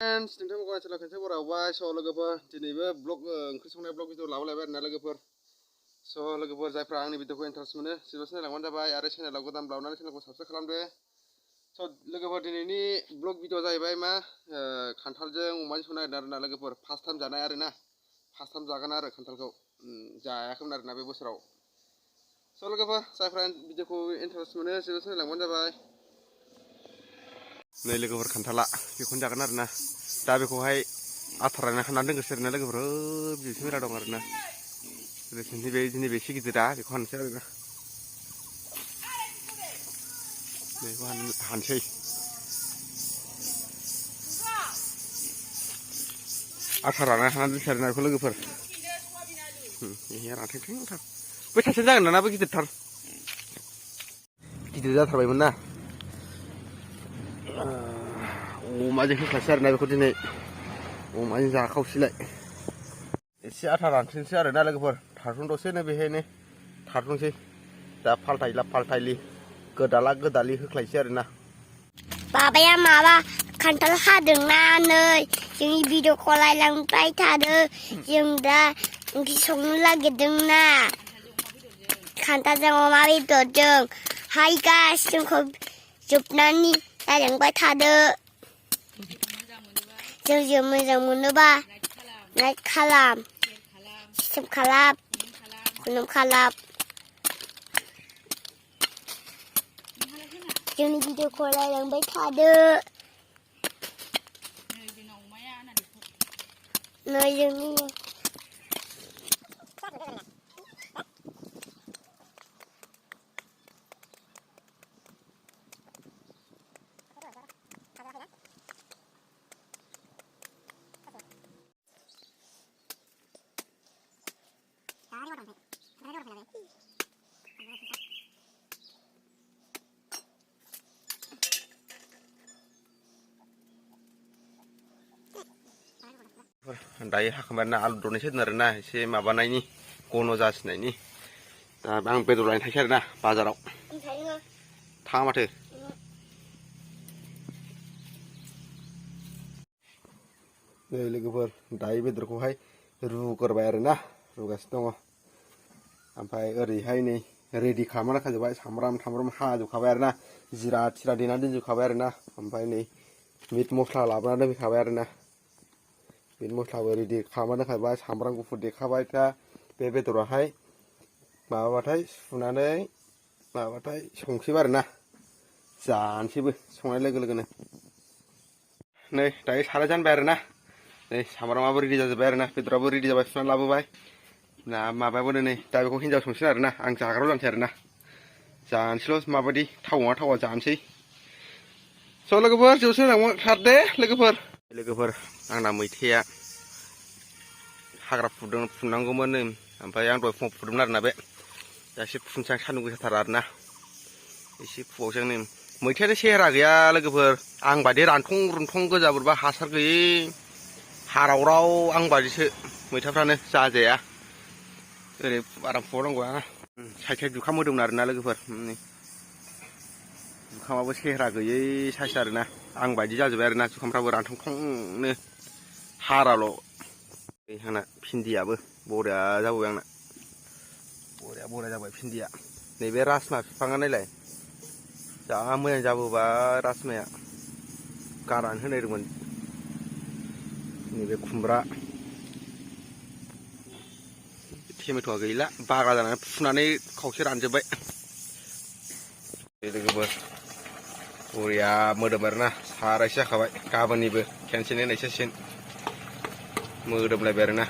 नोंथांमोनखौ ओनसोलाव खनसे बरावबाय स' लोगोफोर दिनैबो ब्लग ओंख्रि संनाय ब्लग भिडिअ लाबोलायबाय आरोना लोगोफोर स' लोगोफोर जायफ्रा आंनि भिडिअखौ इन्टारेस्ट मोनो सिल'सो नायलांबानो जाबाय आरो चेनेलाव गोदान लाबोनानै चेनेलखौ साबस्क्राइब खालामदो स' लोगोफोर दिनैनि ब्लग भिडिअ जाहैबाय मा खान्थालजों अमाजों संनो नागिरदों आरोना लोगोफोर फार्स्ट टाइम जानाय आरोना फार्स्ट टाइम जागोन आरो खान्थालखौ जायाखैमोन आरोना बे बोसोराव स' लोगोफोर जायफ्रा भिडिअखौ इन्टारेस्ट मोनो सिल'सो नायलांबानो जाबाय नै लोगोफोर खान्थाला बेखौनो जागोन आरोना दा बेखौहाय आथार रायना खानानै दोनगोसै आरोना लोगोफोर बिदिसो मेरला दं आरोना दिनै एसे गिदिरा बेखौ हानोसै आरोना बेखौ हानसै आथार रायना खानानै दोनसै आरोना बेखौ लोगोफोर रानथेंथेंथार बै सासेया जागोन ना बै गिदिर जाथारबायमोन ना अमाजों होखासै आरोना बेखौ दिनै अमाजों जाखावसैलाय एसे आथा रानथोंसै आरोना लोगोफोर थाथ'नो दसेनो बेहायनो थाथ'नोसै दा फाल्थायलि गोदाला गोदालि होख्लायसै आरोना बाबाया माबा खान्थाल हादोंना नै जोंनि भिडिअखौ नायलांबाय थादो जों दा ओंख्रि संनो नागिरदोंना खान्थालजों अमा बेदरजों हाय गाइस जोंखौ जोबनानै नायलांबाय थादो जों मोजां मोनोबा लाइक खालाम साबस्क्राइब खालाम खुलुम खालाम जोंनि भिडिअखौ नायलांबाय थादो नै जोंनि दायो हाखांबाय आरोना आलु दरनैसो दोन आरोना एसे माबानायनि गन' जासिनायनि दा आं बेदर लायनो थांसै आरोना बाजाराव थाङा माथो नै लोगोफोर दायो बेदरखौहाय रुग्रोबाय आरोना रुगासिनो दङ ओमफ्राय ओरैहाय नै रेडि खालामना दोनखाजोबबाय सामब्राम हाजोबखाबाय आरोना जिरा थिरा देनानै दोनजोबखाबाय आरोना ओमफ्राय नै मिट मस्ला लाबोनानै दोनफैखाबाय आरोना मिट मस्लाबो रेडि खालामना दोनखाबाय सामब्राम गुफुर देखाबाय दा बे बेदराहाय माबाबाथाय सुनानै माबाथाय संसैबो आरोना जानोसैबो संनाय लोगो लोगोनो नै दायो साराय जानबाय आरोना नै सामब्रामाबो रेडि जाजोब्बाय आरोना बेदराबो रेडि जाबाय सुनानै लाबोबाय ना माबायाबो नै दा बेखौ हिन्जाव संसिगोन आरोना आं जाग्राल' जानोसै आरोना जानोसैल' माबायदि थावा जानोसै स' लोगोफोर जौसे थादे लोगोफोर आंना मैथाया हाग्रा फुनांगौमोन ओमफ्राय आं दहाय फुङाव फुदोंमोन आरोना बे दा एसे फुनसां सान्दुं गोसाथार आरोना एसे फुवावसो नै मैथायानो सेहेरा गैया लोगोफोर आं बायदि रुन्थं गोजा बोरैबा हासार गैयै हारावराव आं बायदिसो मैथाफ्रानो जाजाया ओरै आराम फुवावनांगौ साइड जुखाम होदोंमोन आरोना लोगोफोर जुखामाबो सेहेरा गैयै साइस आरोना आं बायदि जाजोब्बाय आरोना जुखामफ्राबो रानथंथंनो हाराल' आंना भिन्दियाबो बरिया जाबाय आंना बरिया जाबाय भिन्दिया नैबे राजमा बिफाङा नायलाय जा मोजां जाबोबाय राजमाया गारनानै होनायदोंमोन नैबे खुमब्रा टमेट'आ गैला बागा जानानै फुनानै खावसे रानजोब्बाय लोगोफोर बरिया मोदोम आरोना सारायसे जाखाबाय गाबोननिबो खेनसेनो होनायसो मोदोमलायबाय आरोना